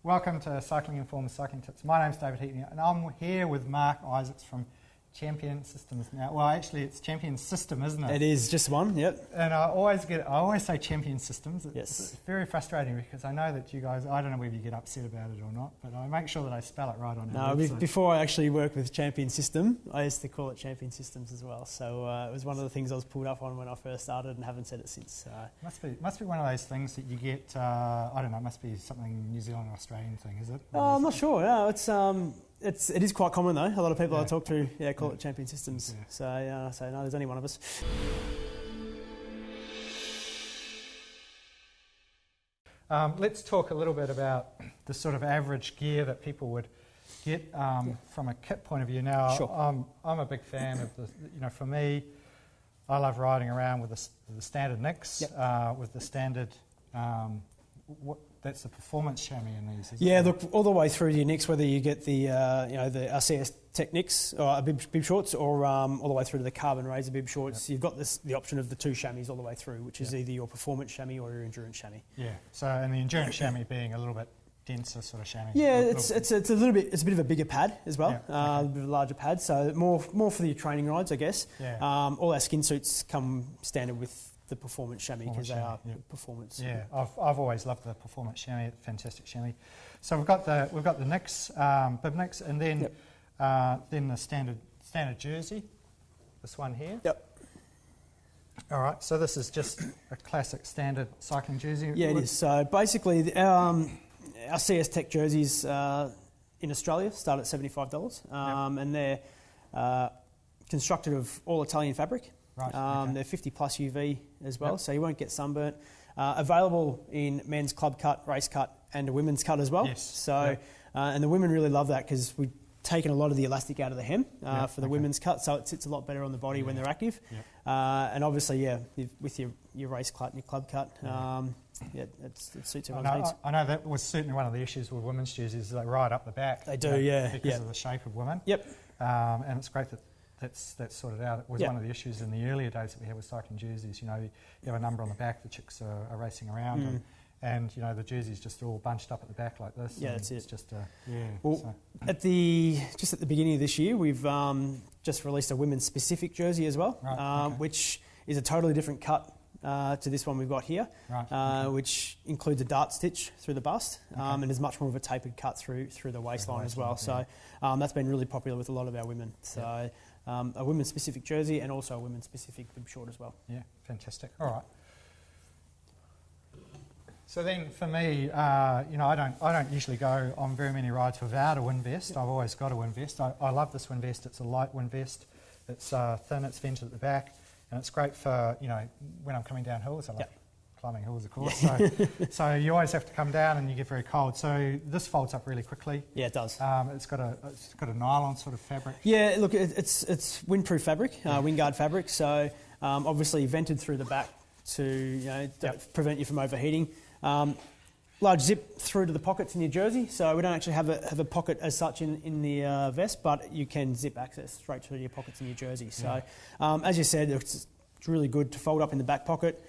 Welcome to Cycling Informed Cycling Tips. My name's David Heaton and I'm here with Mark Isaacs from Champion Systems now. Well, actually, it's Champion System, isn't it? It is just one, yep. And I always say Champion Systems. Yes. It's very frustrating because I know that you guys, I don't know whether you get upset about it or not, but I make sure that I spell it right on our website. Before I actually worked with Champion System, I used to call it Champion Systems as well. So it was one of the things I was pulled up on when I first started and haven't said it since. Must be one of those things that you get, I don't know, it must be something New Zealand or Australian thing, is it? I'm not sure. No, it is quite common though. A lot of people I talk to call it Champion Systems. Yeah. So no, there's only one of us. Let's talk a little bit about the sort of average gear that people would get from a kit point of view. Now, sure. I'm a big fan of the. For me, I love riding around with the standard Nicks, with the standard. That's the performance chamois in these. Yeah, look all the way through to your Nicks, whether you get the the RCS Tech Nicks or bib shorts, or all the way through to the carbon razor bib shorts. You've got the option of the two chamois all the way through, which is either your performance chamois or your endurance chamois. Yeah. So, and the endurance chamois being a little bit denser sort of chamois. Yeah, it's a bit of a bigger pad as well, a bit of a larger pad. So more for your training rides, I guess. Yeah. All our skin suits come standard with the performance chamois because they are performance. Yeah, I've always loved the performance chamois, fantastic chamois. So we've got the Nicks, bib Nicks, and then the standard jersey, this one here. Yep. All right, so this is just a classic standard cycling jersey. Yeah, it is. So basically, our CS Tech jerseys in Australia start at $75, and they're constructed of all Italian fabric. Right. They're 50 plus UV as well, so you won't get sunburnt. Available in men's club cut, race cut, and a women's cut as well. Yes. So, and the women really love that because we've taken a lot of the elastic out of the hem for the women's cut, so it sits a lot better on the body when they're active. And obviously, with your race cut and your club cut, it suits everyone's needs. I know that was certainly one of the issues with women's jerseys, they ride up the back. They do, because of the shape of women. Yep. And it's great that that's sorted out. It was one of the issues in the earlier days that we had with cycling jerseys. You have a number on the back, the chicks are racing around, and the jersey's just all bunched up at the back like this. Yeah, that's it. It's just at the beginning of this year, we've just released a women's specific jersey as well, which is a totally different cut to this one we've got here, which includes a dart stitch through the bust, and is much more of a tapered cut through the waistline as well. So that's been really popular with a lot of our women. So. A women's specific jersey and also a women's specific bib short as well. Yeah, fantastic. All right. So then, for me, I don't usually go on very many rides without a wind vest. I've always got a wind vest. I love this wind vest. It's a light wind vest. It's thin. It's vented at the back, and it's great for when I'm coming down hills. I love climbing hills, of course. So you always have to come down, and you get very cold. So this folds up really quickly. Yeah, it does. It's got a nylon sort of fabric. Yeah, look, it's windproof fabric, windguard fabric. So obviously vented through the back to prevent you from overheating. Large zip through to the pockets in your jersey. So we don't actually have a pocket as such in the vest, but you can zip access straight through to your pockets in your jersey. So as you said, it's really good to fold up in the back pocket.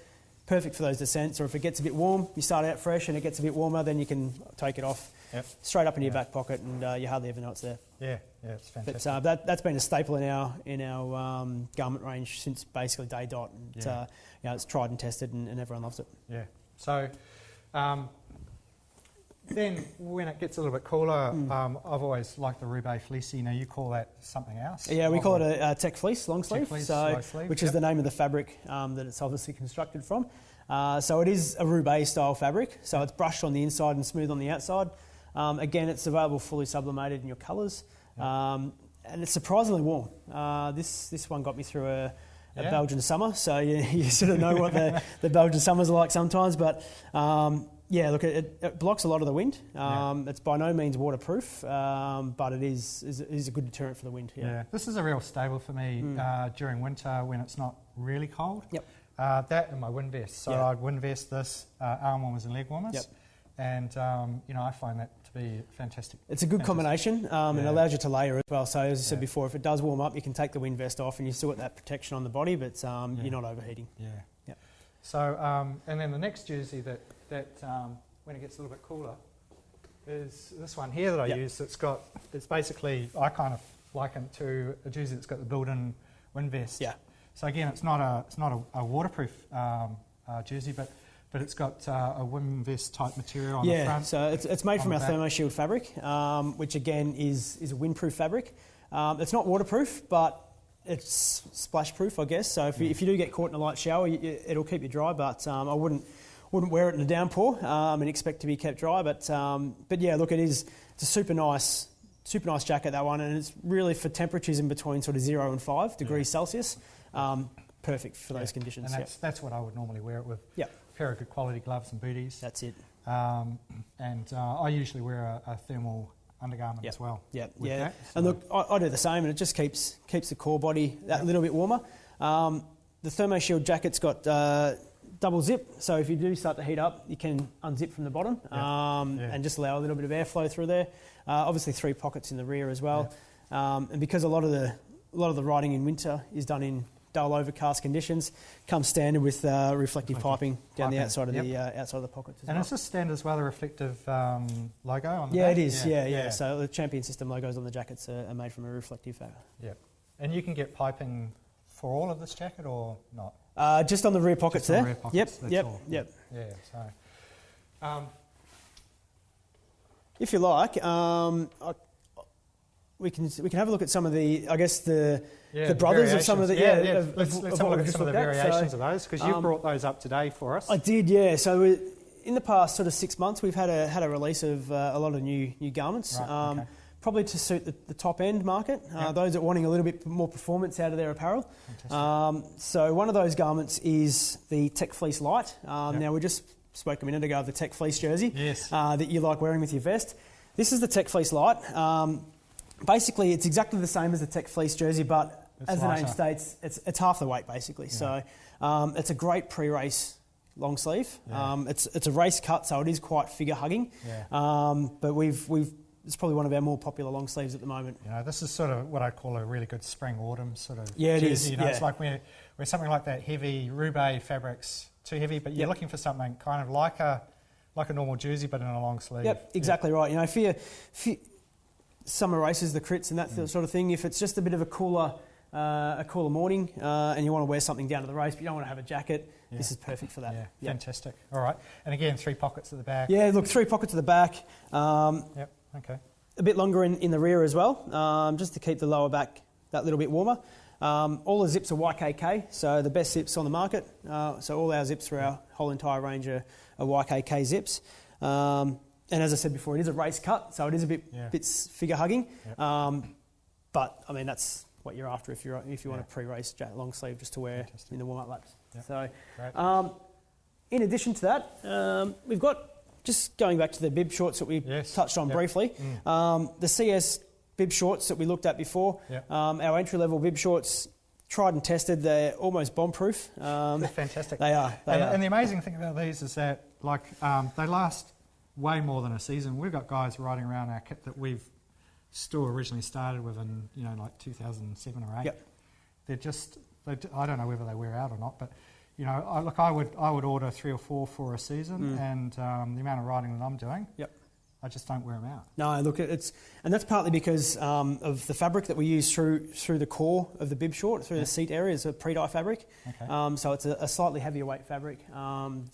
Perfect for those descents, or if it gets a bit warm, you start out fresh and it gets a bit warmer, then you can take it off straight up in your back pocket, and you hardly ever know it's there. Yeah, it's fantastic. But that's been a staple in our garment range since basically day dot, and it's tried and tested, and everyone loves it. Yeah. So then when it gets a little bit cooler, I've always liked the Roubaix fleecy. Now you call that something else? Yeah, we call it a Tech Fleece long sleeve, which is the name of the fabric that it's obviously constructed from. So it is a Roubaix style fabric. So it's brushed on the inside and smooth on the outside. Again, it's available fully sublimated in your colours, and it's surprisingly warm. This one got me through a Belgian summer, so you sort of know what the Belgian summers are like sometimes, but. Look, it blocks a lot of the wind. It's by no means waterproof, but it is a good deterrent for the wind. Yeah. This is a real staple for me during winter when it's not really cold. Yep. That and my wind vest. So I'd wind vest this, arm warmers and leg warmers. Yep. And I find that to be fantastic. It's a good combination. It allows you to layer as well. So as I said before, if it does warm up, you can take the wind vest off and you still get that protection on the body, but you're not overheating. Yeah. So and then the next jersey that when it gets a little bit cooler, is this one here that I use. It's basically, I kind of liken it to a jersey that's got the built-in wind vest. Yeah. So again, it's not a waterproof jersey, but it's got a wind vest type material on the front. Yeah, so it's made from our ThermoShield fabric, which again is a windproof fabric. It's not waterproof, but it's splash proof, I guess. So if you do get caught in a light shower, it'll keep you dry. But I wouldn't wear it in a downpour and expect to be kept dry. But yeah, look, it's a super nice jacket, that one, and it's really for temperatures in between sort of 0 and 5 degrees Celsius. Perfect for those conditions. And that's what I would normally wear it with. Yeah. A pair of good quality gloves and booties. That's it. And I usually wear a thermal undergarment as well. Yeah, that, so. And look, I do the same, and it just keeps the core body that little bit warmer. The ThermoShield jacket's got double zip, so if you do start to heat up, you can unzip from the bottom and just allow a little bit of airflow through there. Obviously, 3 pockets in the rear as well, and because a lot of the riding in winter is done in dull overcast conditions, comes standard with reflective piping down the outside of the pockets as well. And it's just standard as well, the reflective logo on the back? back? It is, yeah. So the Champion System logos on the jackets are made from a reflective fabric. Yeah. And you can get piping for all of this jacket or not? Just on the rear pockets there. Rear pockets, Yep. Yeah, so... if you like, we can have a look at some of the, I guess, the brothers of some of the... Let's have a look at some of the variations of those, because you brought those up today for us. I did, yeah. So in the past sort of 6 months, we've had a release of a lot of new garments, right, probably to suit the top end market, those that are wanting a little bit more performance out of their apparel. So one of those garments is the Tech Fleece Light. Now, we just spoke a minute ago of the Tech Fleece jersey that you like wearing with your vest. This is the Tech Fleece Light. Basically, it's exactly the same as the Tech Fleece jersey, but as the name states, it's half the weight, basically. So it's a great pre-race long sleeve. It's a race cut, so it is quite figure-hugging. But it's probably one of our more popular long sleeves at the moment. You know, this is sort of what I call a really good spring-autumn sort of it jersey. is. You know, it's like where something like that heavy Roubaix fabric's too heavy, but you're looking for something kind of like a normal jersey, but in a long sleeve. Yep, exactly right. You know, for your summer races, the crits and that sort of thing, if it's just a bit of a cooler morning and you want to wear something down to the race, but you don't want to have a jacket, this is perfect for that. Yeah, fantastic. All right. And again, 3 pockets at the back. Yeah, look, 3 pockets at the back. Okay. A bit longer in the rear as well, just to keep the lower back that little bit warmer. All the zips are YKK, so the best zips on the market. So all our zips for our whole entire range are YKK zips. And as I said before, it is a race cut, so it is a bit figure hugging. But I mean, that's what you're after if you want a pre-race long sleeve just to wear in the warm-up laps. So, in addition to that, we've got, just going back to the bib shorts that we touched on briefly, the CS bib shorts that we looked at before, our entry-level bib shorts, tried and tested, they're almost bomb-proof. They're fantastic. They are. And the amazing thing about these is that, they last way more than a season. We've got guys riding around our kit that we've still originally started with in, 2007 or 8. They're just, I don't know whether they wear out or not, but, I would order 3 or 4 for a season, and the amount of riding that I'm doing, I just don't wear them out. No, look, and that's partly because of the fabric that we use through the core of the bib short, through the seat area, is a pre-dye fabric. So it's a slightly heavier weight fabric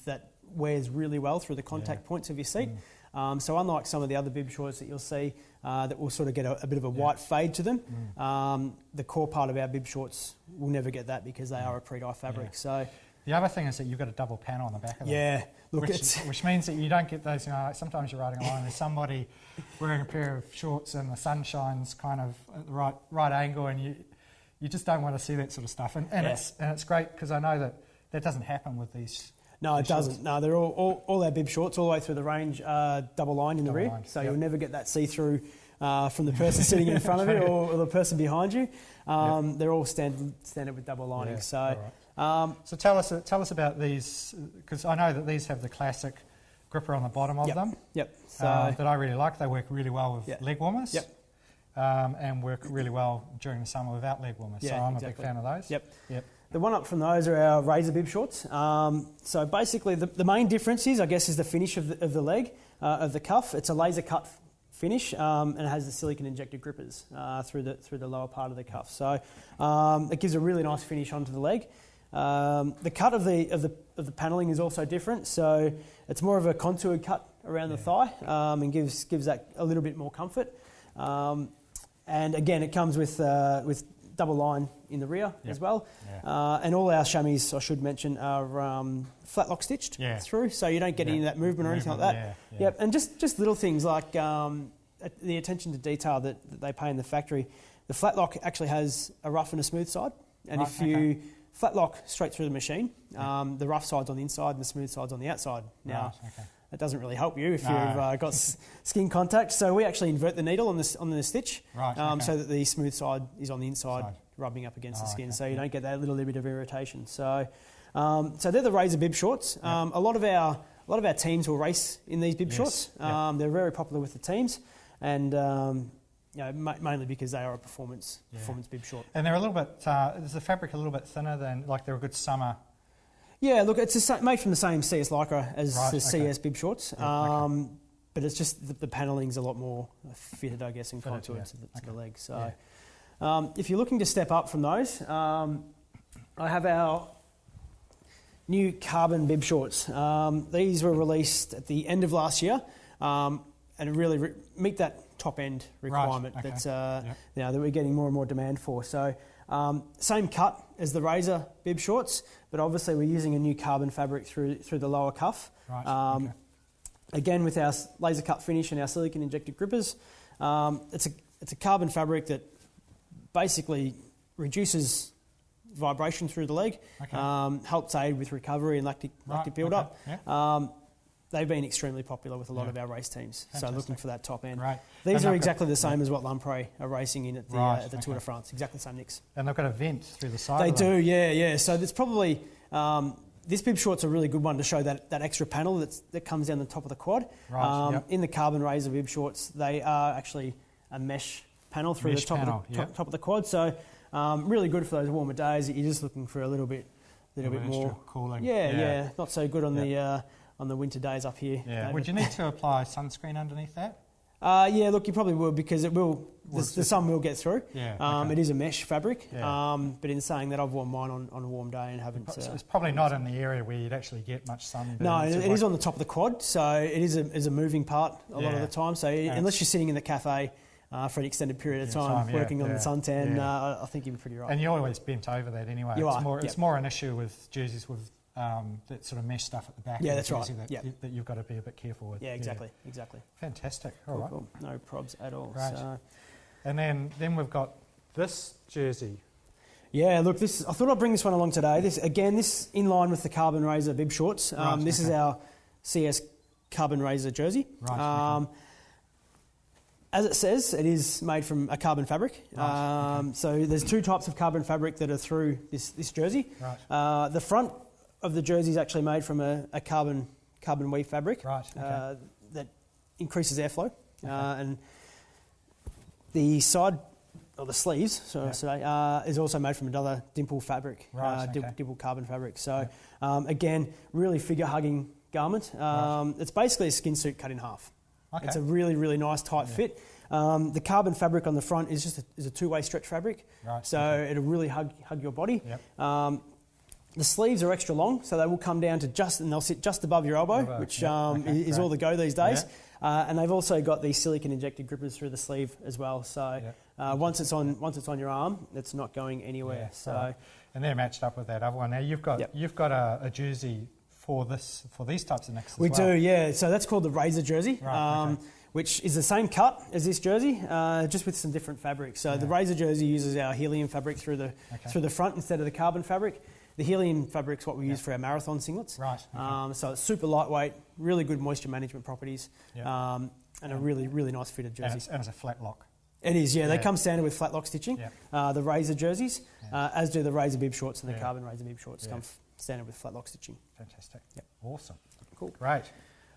that wears really well through the contact points of your seat. So unlike some of the other bib shorts that you'll see that will sort of get a bit of a white fade to them, the core part of our bib shorts will never get that because they are a pre-dye fabric. So the other thing is that you've got a double panel on the back of them. Look, which means that you don't get those, sometimes you're riding along and there's somebody wearing a pair of shorts and the sun shines kind of at the right angle, and you just don't want to see that sort of stuff. And it's great because I know that doesn't happen with these. No, it doesn't. No, they're all our bib shorts all the way through the range, double lined in the rear, so you'll never get that see-through from the person sitting in front of you or the person behind you. They're all standard with double lining. So tell us about these, because I know that these have the classic gripper on the bottom of them. So that I really like. They work really well with leg warmers. And work really well during the summer without leg warmers. So I'm a big fan of those. The one up from those are our razor bib shorts. So basically the main difference is, I guess, is the finish of the leg, of the cuff. It's a laser cut finish, and it has the silicone injected grippers through the lower part of the cuff. So it gives a really nice finish onto the leg. The cut of the paneling is also different, so it's more of a contoured cut around the thigh, and gives that a little bit more comfort. And again, it comes with double line in the rear as well. And all our chamois, I should mention, are flat lock stitched through, so you don't get any of that movement or anything like that. Yep, and just little things like the attention to detail that they pay in the factory. The flat lock actually has a rough and a smooth side, and if you flat lock straight through the machine, the rough side's on the inside and the smooth side's on the outside. Now, that doesn't really help you if you've got skin contact. So we actually invert the needle on the stitch, so that the smooth side is on the inside, rubbing up against the skin, so you don't get that little bit of irritation. So, so they're the razor bib shorts. A lot of our teams will race in these bib shorts. They're very popular with the teams, and mainly because they are a performance bib short. And they're a little bit. Is the fabric a little bit thinner than, like, they're a good summer? Yeah, look, it's made from the same CS Lycra as the CS bib shorts, but it's just the panelling's a lot more fitted, I guess, and contoured to the leg. So if you're looking to step up from those, I have our new carbon bib shorts. These were released at the end of last year, and really meet that top end requirement that we're getting more and more demand for. So same cut as the razor bib shorts, but obviously we're using a new carbon fabric through the lower cuff. Again, with our laser cut finish and our silicone injected grippers, it's a carbon fabric that basically reduces vibration through the leg, helps aid with recovery and lactic build-up. They've been extremely popular with a lot of our race teams, so looking for that top end. These are exactly the same as what Lamprey are racing in at the Tour de France, exactly the same nicks. And they've got a vent through the side. They do, yeah. So it's probably, this bib short's a really good one to show that extra panel that comes down the top of the quad. In the carbon razor bib shorts, they are actually a mesh panel through the top of the quad, so really good for those warmer days that you're just looking for a little bit more cooling. Not so good on the winter days up here. Would you need to apply sunscreen underneath that? Look, you probably will, because it will. The sun will get through. It is a mesh fabric, but in saying that, I've worn mine on a warm day and haven't. It's probably not in the area where you'd actually get much sun. No, it is on the top of the quad, so it is a moving part a lot of the time. So unless you're sitting in the cafe for an extted period of time working on the suntan, I think you'd be pretty right. And you're always bent over that anyway. It's more an issue with jerseys with that sort of mesh stuff at the back. Yeah, that's right. That you've got to be a bit careful with. Yeah, exactly. Fantastic. All right. Cool. No probs at all. Right. So. And then we've got this jersey. Yeah, look, I thought I'd bring this one along today. This in line with the carbon razor bib shorts. This is our CS carbon razor jersey. As it says, it is made from a carbon fabric. So there's two types of carbon fabric that are through this jersey. The front of the jersey is actually made from a carbon weave fabric that increases airflow, and the side, or the sleeves, is also made from another dimple fabric, dimple carbon fabric. So again, really figure-hugging garment. It's basically a skin suit cut in half. It's a really, really nice tight fit. The carbon fabric on the front is a two-way stretch fabric, so it'll really hug your body. The sleeves are extra long, so they will come down to and they'll sit just above your elbow, which is all the go these days. And they've also got these silicone injected grippers through the sleeve as well. So once it's on your arm, it's not going anywhere. And they're matched up with that other one. Now you've got a jersey for these types of necks as well. We do, yeah. So that's called the razor jersey, which is the same cut as this jersey, just with some different fabrics. So the razor jersey uses our helium fabric through the front instead of the carbon fabric. The helium fabric's what we use for our marathon singlets. So it's super lightweight, really good moisture management properties, and a really, really nice fitted jersey. And it's a flat lock. It is, yeah. They come standard with flat lock stitching. The razor jerseys, as do the razor bib shorts, and the carbon razor bib shorts come standard with flat lock stitching. Fantastic. Awesome. Cool. Great.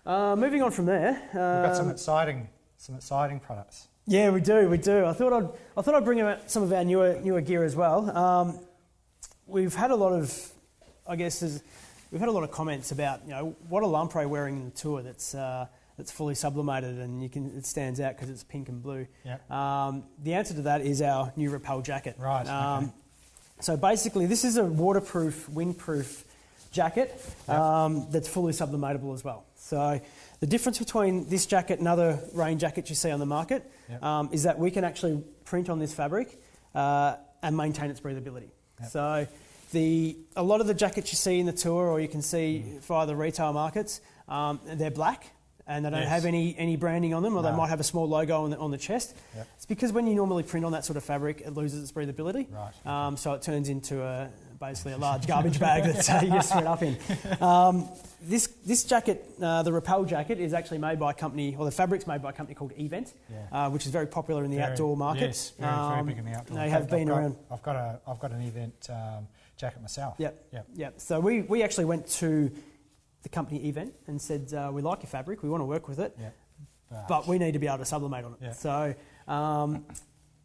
Moving on from there, we've got some exciting products. Yeah, we do. I thought I'd bring out some of our newer gear as well. we've had a lot of, we've had a lot of comments about, what are lamprey wearing in the tour that's fully sublimated, and it stands out because it's pink and blue. Yep. The answer to that is our new repel jacket. Right. Okay. So basically, this is a waterproof, windproof jacket that's fully sublimatable as well. So the difference between this jacket and other rain jackets you see on the market is that we can actually print on this fabric and maintain its breathability. Yep. So a lot of the jackets you see in the tour, or you can see via the retail markets, they're black and they don't have any branding on them, or they might have a small logo on the chest. Yep. It's because when you normally print on that sort of fabric, it loses its breathability. Right. So it turns into basically a large garbage bag that you just throw it up in. This jacket, the repel jacket, is actually made by a company, or the fabric's made by a company called Event, which is very popular in the outdoor market. Yes, very big in the outdoor. They have been around. I've got an Event jacket myself. Yep. So we actually went to the company Event and said, we like your fabric, we want to work with it, but we need to be able to sublimate on it. Yeah. So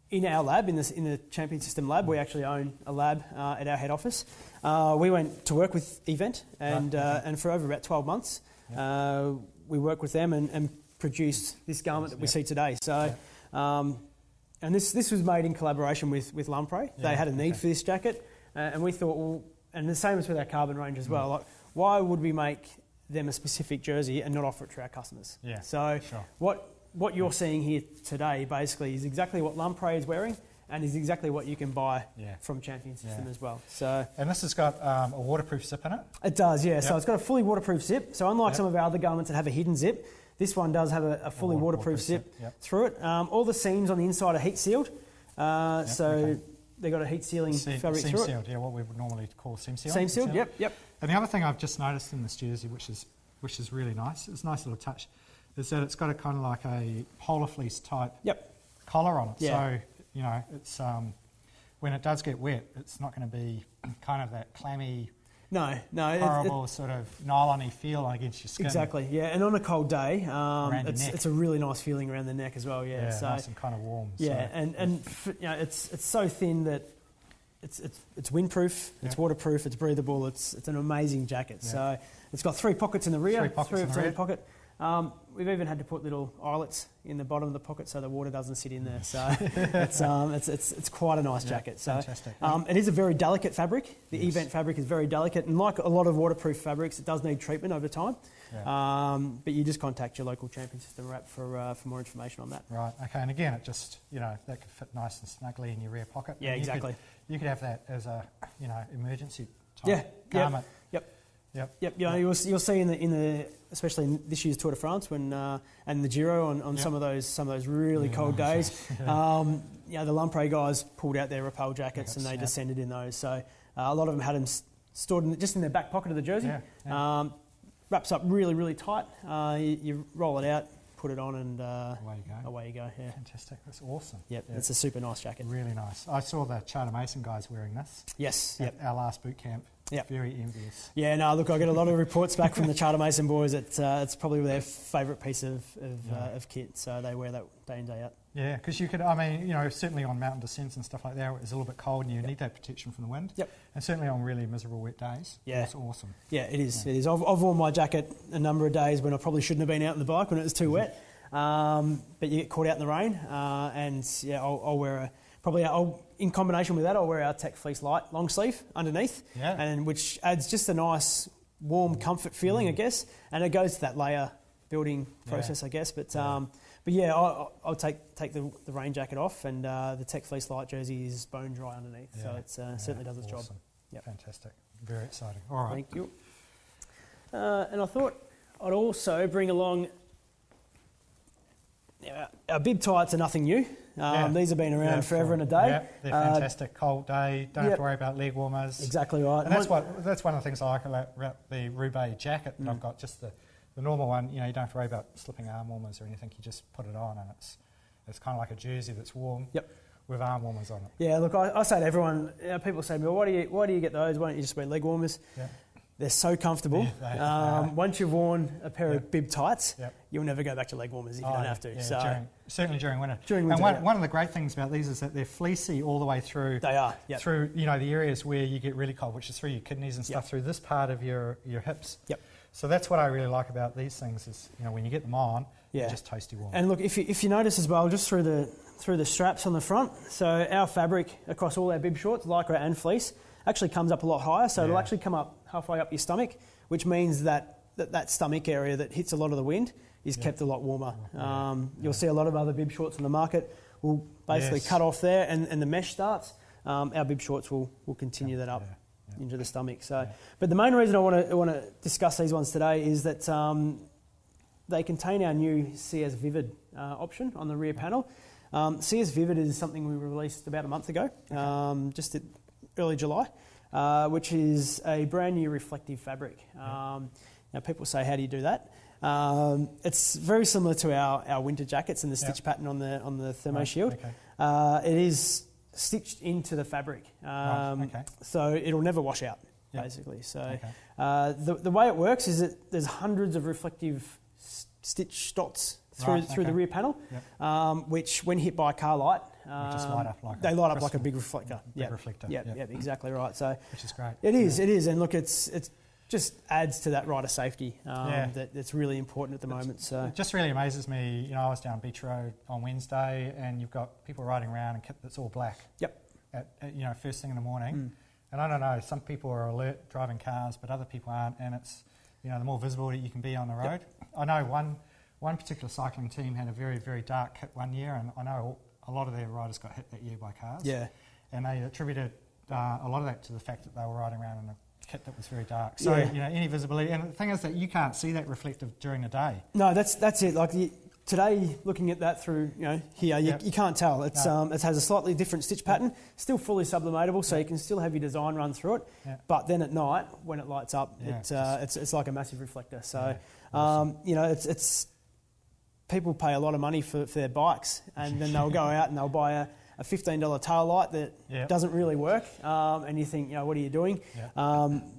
in our lab, in the Champion System lab, we actually own a lab at our head office. We went to work with Event, and for over about 12 months, we worked with them and produced this garment that we see today. So, and this was made in collaboration with Lamprey. They had a need for this jacket, and we thought, well, and the same as with our carbon range as well. Like, why would we make them a specific jersey and not offer it to our customers? Yeah. So what you're seeing here today basically is exactly what Lamprey is wearing, and is exactly what you can buy from Champion System as well. So, and this has got a waterproof zip in it? It does, yeah. Yep. So it's got a fully waterproof zip. So unlike some of our other garments that have a hidden zip, this one does have a fully waterproof zip through it. All the seams on the inside are heat sealed. They've got a heat sealing fabric through it. Seam sealed, what we would normally call seam sealed. Seam sealed, yep. And the other thing I've just noticed in this jersey, which is really nice, it's a nice little touch, is that it's got a kind of like a polar fleece type collar on it. Yeah. So, it's when it does get wet, it's not going to be kind of that clammy, horrible sort of nylon-y feel against your skin. Exactly, yeah. And on a cold day, it's a really nice feeling around the neck as well, so, nice and kind of warm. Yeah, so. It's so thin that it's windproof, it's waterproof, it's breathable, it's an amazing jacket. Yeah. So it's got 3 pockets in the rear, 3 of every pocket. We've even had to put little eyelets in the bottom of the pocket so the water doesn't sit in there. So it's quite a nice jacket. So fantastic. It is a very delicate fabric. The Event fabric is very delicate, and like a lot of waterproof fabrics, it does need treatment over time. Yeah. But you just contact your local Champion System rep for more information on that. Right. Okay. And again, it just that could fit nice and snugly in your rear pocket. Yeah. Exactly. You could have that as a emergency type garment. Yep. You'll see in the especially in this year's Tour de France when and the Giro on some of those really cold days. The Lamprey guys pulled out their repel jackets and they descended in those. So a lot of them had them stored just in their back pocket of the jersey. Wraps up really, really tight. You roll it out, put it on, and away you go. Yeah. Fantastic. That's awesome. Yep. It's a super nice jacket. Really nice. I saw the Charter Mason guys wearing this. Yes. At our last boot camp. Yep. Very envious. Yeah, no, look, I get a lot of reports back from the Charter Mason boys. It's probably their favourite piece of kit, so they wear that day in, day out. Yeah, because you could, certainly on mountain descents and stuff like that, it's a little bit cold and you need that protection from the wind. Yep. And certainly on really miserable wet days. Yeah. It's awesome. Yeah, it is. Yeah. It is. I've worn my jacket a number of days when I probably shouldn't have been out on the bike when it was too wet. But you get caught out in the rain, I'll wear in combination with that, I'll wear our Tech Fleece Light long sleeve underneath, and which adds just a nice warm comfort feeling, I guess, and it goes to that layer building process, I guess. But I'll take the rain jacket off, and the Tech Fleece Light jersey is bone dry underneath, so it certainly does its job. Yep. Fantastic, very exciting. All right, thank you. And I thought I'd also bring along. Our bib tights are nothing new. These have been around forever and a day. Yeah, they're fantastic. Cold day, don't have to worry about leg warmers. Exactly right. And that's one of the things I like about the Roubaix jacket that I've got. Just the normal one, you don't have to worry about slipping arm warmers or anything. You just put it on and it's kind of like a jersey that's warm with arm warmers on it. Yeah, look, I say to everyone, people say to me, well, why do you get those? Why don't you just wear leg warmers? Yeah. They're so comfortable. Yeah, once you've worn a pair of bib tights, Yep. you'll never go back to leg warmers if you don't have to. Yeah, So certainly during winter. And one of the great things about these is that they're fleecy all the way through. They are. Yep. Through the areas where you get really cold, which is through your kidneys and stuff, through this part of your hips. Yep. So that's what I really like about these things is when you get them on, Yeah. they're just toasty warm. And look, if you notice as well, just through the straps on the front, so our fabric across all our bib shorts, lycra and fleece, actually comes up a lot higher. So it'll actually come up halfway up your stomach, which means that stomach area that hits a lot of the wind is kept a lot warmer. You'll see a lot of other bib shorts on the market will basically cut off there, and the mesh starts. Our bib shorts will continue that up into the stomach. So, but the main reason I want to discuss these ones today is that they contain our new CS Vivid option on the rear panel. CS Vivid is something we released about a month ago, just in early July, which is a brand new reflective fabric. Now people say, how do you do that? It's very similar to our winter jackets and the stitch pattern on the Thermo Shield. Okay. It is stitched into the fabric, so it'll never wash out, basically. So the way it works is that there's hundreds of reflective stitch dots through the rear panel, which when hit by a car light, just light up like they light up like a big reflector. Reflector. Yep, exactly right. So which is great. It is, and look, it's just adds to that rider safety that's really important at the moment. So it just really amazes me. I was down Beach Road on Wednesday, and you've got people riding around in kit that's all black. Yep. At first thing in the morning, and I don't know. Some people are alert driving cars, but other people aren't, and it's the more visible that you can be on the road. I know one particular cycling team had a very, very dark kit one year, and I know a lot of their riders got hit that year by cars. Yeah. And they attributed a lot of that to the fact that they were riding around in a kit that was very dark. So, any visibility. And the thing is that you can't see that reflective during the day. No, that's it. Like today, looking at that through, here, you can't tell. It's it has a slightly different stitch pattern, still fully sublimatable, so you can still have your design run through it. Yeah. But then at night, when it lights up, it's like a massive reflector. So, awesome. It's people pay a lot of money for their bikes, and then they'll go out and they'll buy a $15 tail light that doesn't really work, and you think, what are you doing?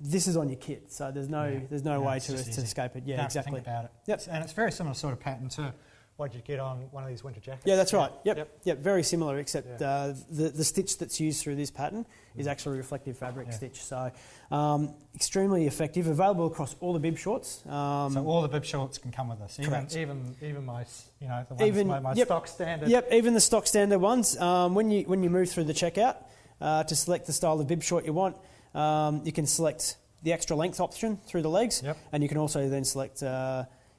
This is on your kit, so there's no way to escape it. Yeah, exactly. Think about it. Yep. And it's very similar sort of pattern to what you get on one of these winter jackets. Yeah, that's right. Yep. Very similar, except the stitch that's used through this pattern is actually a reflective fabric stitch. So extremely effective. Available across all the bib shorts. So all the bib shorts can come with this. Even my my stock standard. Yep. Even the stock standard ones. When you move through the checkout to select the style of bib short you want, you can select the extra length option through the legs, and you can also then select.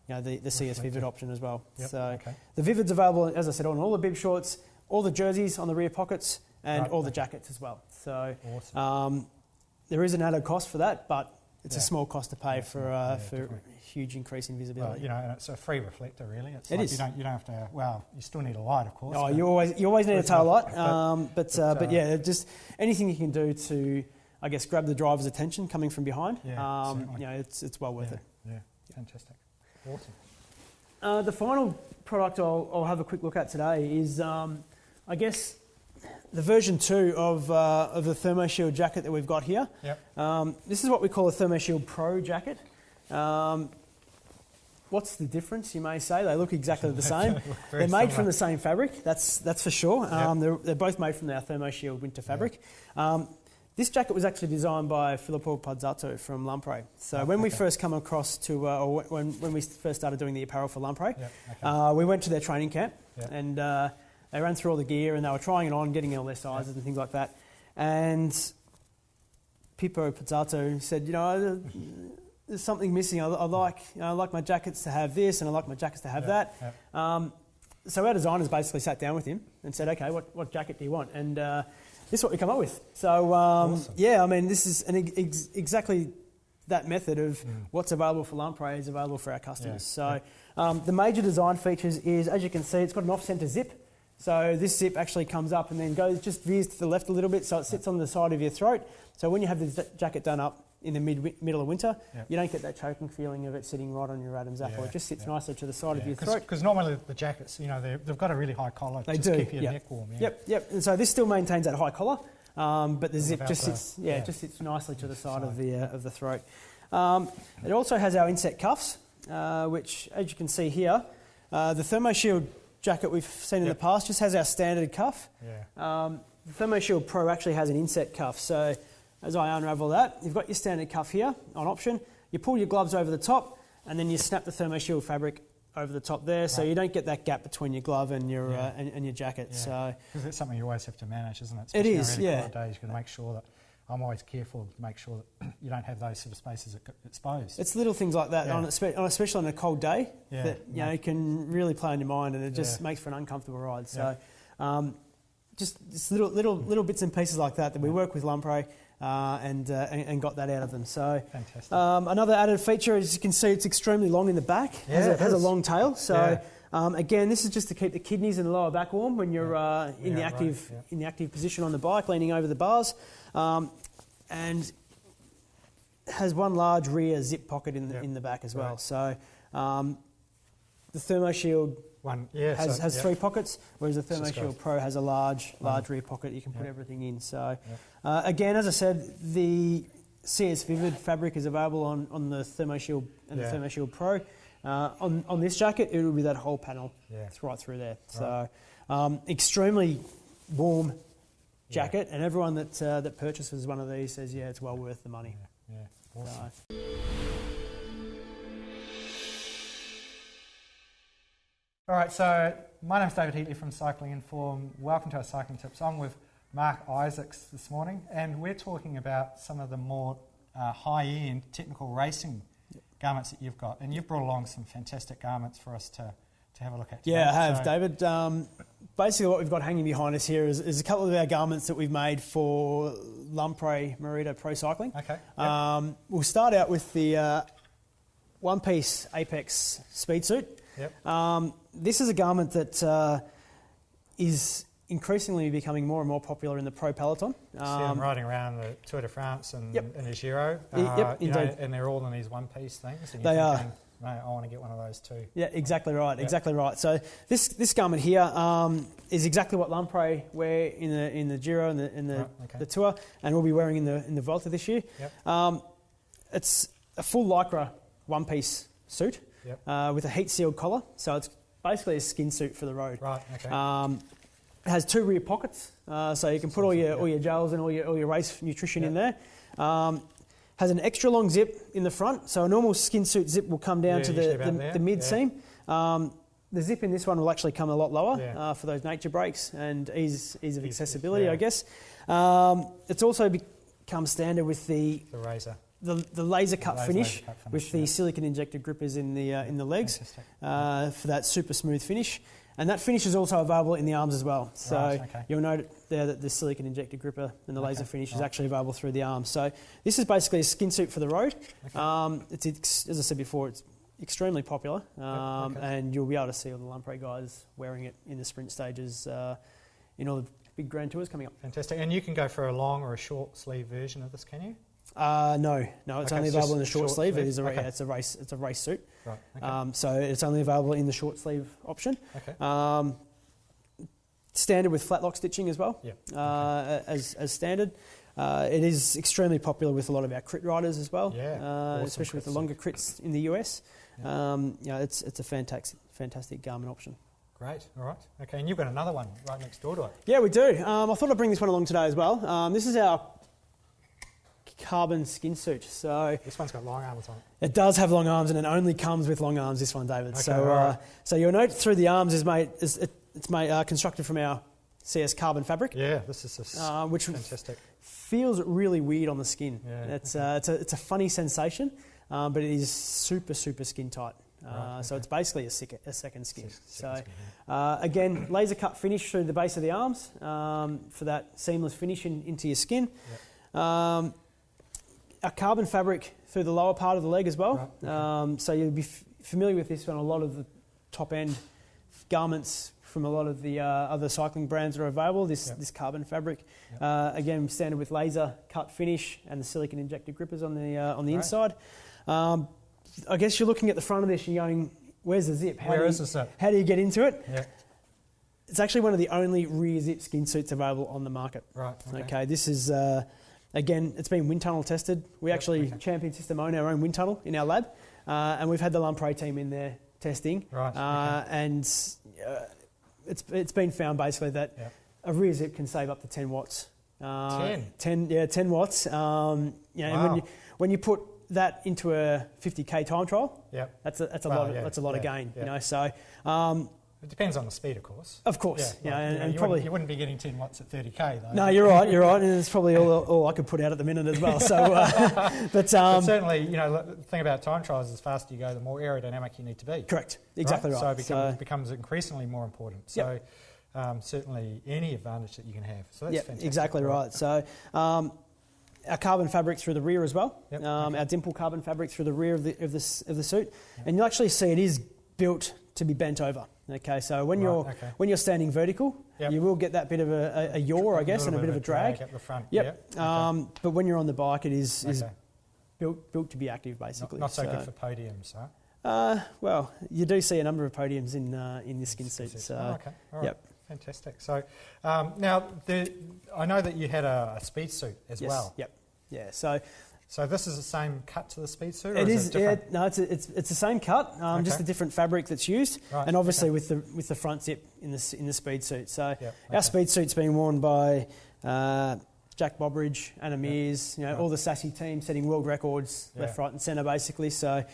The CS Vivid option as well. Yep. So the Vivid's available, as I said, on all the bib shorts, all the jerseys on the rear pockets, and all the jackets as well. So awesome. There is an added cost for that, but it's a small cost to pay for a huge increase in visibility. And it's a free reflector, really. It is. You don't have to. Well, you still need a light, of course. Oh, you always need a tail light. But just anything you can do to, I guess, grab the driver's attention coming from behind. It's well worth it. Yeah, fantastic. Awesome. The final product I'll have a quick look at today is, I guess, the version 2 of the Thermo Shield jacket that we've got here. Yep. This is what we call a Thermo Shield Pro jacket. What's the difference, you may say? They look exactly the same. They're made from the same fabric, that's for sure. They're both made from our Thermo Shield winter fabric. This jacket was actually designed by Filippo Pozzato from Lamprey. So when we first come across to, or when we first started doing the apparel for Lamprey, we went to their training camp and they ran through all the gear and they were trying it on, getting all their sizes and things like that. And Pippo Pozzato said, there's something missing. I like my jackets to have this and I like my jackets to have that. So our designers basically sat down with him and said, okay, what jacket do you want? And this is what we come up with. So, awesome. This is exactly that method of what's available for Lamprey is available for our customers. The major design features is, as you can see, it's got an off-centre zip. So this zip actually comes up and then just veers to the left a little bit, so it sits on the side of your throat. So when you have the jacket done up in the middle of winter, you don't get that choking feeling of it sitting right on your Adam's apple. It just sits nicely to the side of your throat. Because normally the jackets, they've got a really high collar to keep your neck warm. Yep. And so this still maintains that high collar, but the zip just sits, just sits nicely to the side of the throat. It also has our inset cuffs, which, as you can see here, the Thermo Shield jacket we've seen in the past just has our standard cuff. Yeah. The Thermo Shield Pro actually has an inset cuff, so as I unravel that, you've got your standard cuff here on option. You pull your gloves over the top, and then you snap the Thermo Shield fabric over the top there, so you don't get that gap between your glove and your and your jacket. Yeah. So because it's something you always have to manage, isn't it? It Especially is, on really yeah. cold days, you've got to make sure that I'm always careful to make sure that you don't have those sort of spaces exposed. it's little things like that, especially on a cold day, Yeah, that you know can really play on your mind, and it just makes for an uncomfortable ride. So, just little bits and pieces like that we work with Lamprey. And got that out of them. So Fantastic. Another added feature, as you can see, it's extremely long in the back. It has a long tail. So again, this is just to keep the kidneys and the lower back warm when you're in the active position on the bike, leaning over the bars, and has one large rear zip pocket in the back as well. Right. So the Thermo Shield has 3 pockets, whereas the Thermo Shield Pro has a large rear pocket you can put everything in. So again, as I said, the CS Vivid fabric is available on the Thermo Shield and the Thermo Shield Pro. On this jacket, it will be that whole panel right through there. Right. So extremely warm jacket, and everyone that purchases one of these says, it's well worth the money. Yeah. Awesome. So, All right, so my name's David Heatley from Cycling Inform. Welcome to our Cycling Tips. I'm with Mark Isaacs this morning, and we're talking about some of the more high-end technical racing garments that you've got. And you've brought along some fantastic garments for us to have a look at today. Yeah, I have, David. Basically what we've got hanging behind us here is a couple of our garments that we've made for Lamprey Merida Pro Cycling. Okay. We'll start out with the one-piece Apex speed suit. Yep. This is a garment that is increasingly becoming more and more popular in the pro peloton. See them riding around the Tour de France and the Giro. Indeed. And they're all in these one-piece things. And They you're are. thinking, no, I want to get one of those too. Yeah, exactly right. Exactly right. So this garment here is exactly what Lamprey wear in the Giro and the Tour, and we'll be wearing in the Vuelta this year. Yep. It's a full lycra one-piece suit with a heat-sealed collar, so it's basically a skin suit for the road. Right. Okay. It has 2 rear pockets, so you can put all your gels and all your race nutrition in there. Has an extra long zip in the front, so a normal skin suit zip will come down to the mid seam. The zip in this one will actually come a lot lower for those nature breaks and ease of accessibility, I guess. It's also become standard with the razor. The laser cut finish with the silicone injected grippers in the legs for that super smooth finish. And that finish is also available in the arms as well. So you'll note there that the silicone injected gripper and the laser finish is actually available through the arms. So this is basically a skin suit for the road. It's as I said before, it's extremely popular, and you'll be able to see all the Lamprey guys wearing it in the sprint stages in all the big Grand Tours coming up. Fantastic. And you can go for a long or a short sleeve version of this, can you? No, it's only available in a short sleeve. It is it's a race suit. Right. Okay. So it's only available in the short sleeve option. Okay. Standard with flat lock stitching as well. As standard. It is extremely popular with a lot of our crit riders as well. Awesome especially with the longer crits in the US. It's a fantastic garment option. Great. All right. Okay. And you've got another one right next door to it. Yeah, we do. I thought I'd bring this one along today as well. This is our carbon skin suit. So This one's got long arms on it. it does have long arms, and it only comes with long arms, this one, David. Okay, So you'll note through the arms it's constructed from our CS carbon fabric. Yeah, this is which fantastic. Feels really weird on the skin. Yeah, it's a funny sensation, but it is super skin tight. So it's basically a second skin. Again, laser cut finish through the base of the arms for that seamless finish into your skin. Yep. A carbon fabric through the lower part of the leg as well. Right, So you'll be familiar with this on a lot of the top end garments from a lot of the other cycling brands that are available. This carbon fabric, again standard with laser cut finish and the silicone injected grippers on the inside. I guess you're looking at the front of this and going, "Where's the zip? Where is the zip? How do you get into it?" Yeah. It's actually one of the only rear zip skin suits available on the market. Right. Okay. This is Again, it's been wind tunnel tested. We actually, Champion System, own our own wind tunnel in our lab, and we've had the Lamprey team in there testing. And it's been found basically that a rear zip can save up to 10 watts. 10 watts. And when you put that into a 50k time trial, that's a lot of gain. You know, so. It depends on the speed, of course. Of course, and probably you wouldn't be getting 10 watts at 30k though. No, you're right, and it's probably all I could put out at the minute as well. So, but certainly, the thing about time trials is the faster you go, the more aerodynamic you need to be. Correct, exactly right. So it becomes increasingly more important. So, certainly any advantage that you can have. So that's fantastic. Exactly right. So. Our carbon fabric through the rear as well. Our dimple carbon fabric through the rear of the suit, and you'll actually see it is built to be bent over. Okay, so when you're standing vertical, you will get that bit of a yaw, I guess, and a bit of a drag at the front. But when you're on the bike, it is built to be active, basically. Not so good for podiums, huh? Well, you do see a number of podiums in this skin suit. So, all right. Fantastic. So now I know that you had a speed suit as well. Yeah. So this is the same cut to the speed suit? It is. No, it's the same cut, just a different fabric that's used, and obviously with the front zip in the speed suit. So our speed suit's been worn by Jack Bobridge, Anna Mears, all the sassy team setting world records left, right, and centre, basically. So.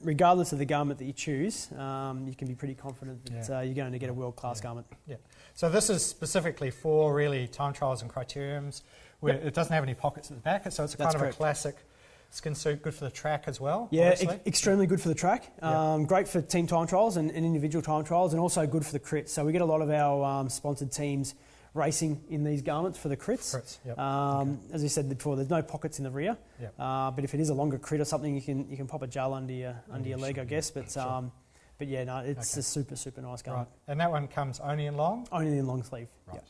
Regardless of the garment that you choose, you can be pretty confident that you're going to get a world-class garment. Yeah. So this is specifically for really time trials and criteriums, where it doesn't have any pockets at the back, so it's kind of a classic skin suit, good for the track as well. Yeah, extremely good for the track. Great for team time trials and individual time trials, and also good for the crits. So we get a lot of our sponsored teams racing in these garments for the crits. As I said before, there's no pockets in the rear. But if it is a longer crit or something, you can pop a gel under your leg, I guess. But it's a super nice garment. Right. And that one comes only in long? Only in long sleeve. Right.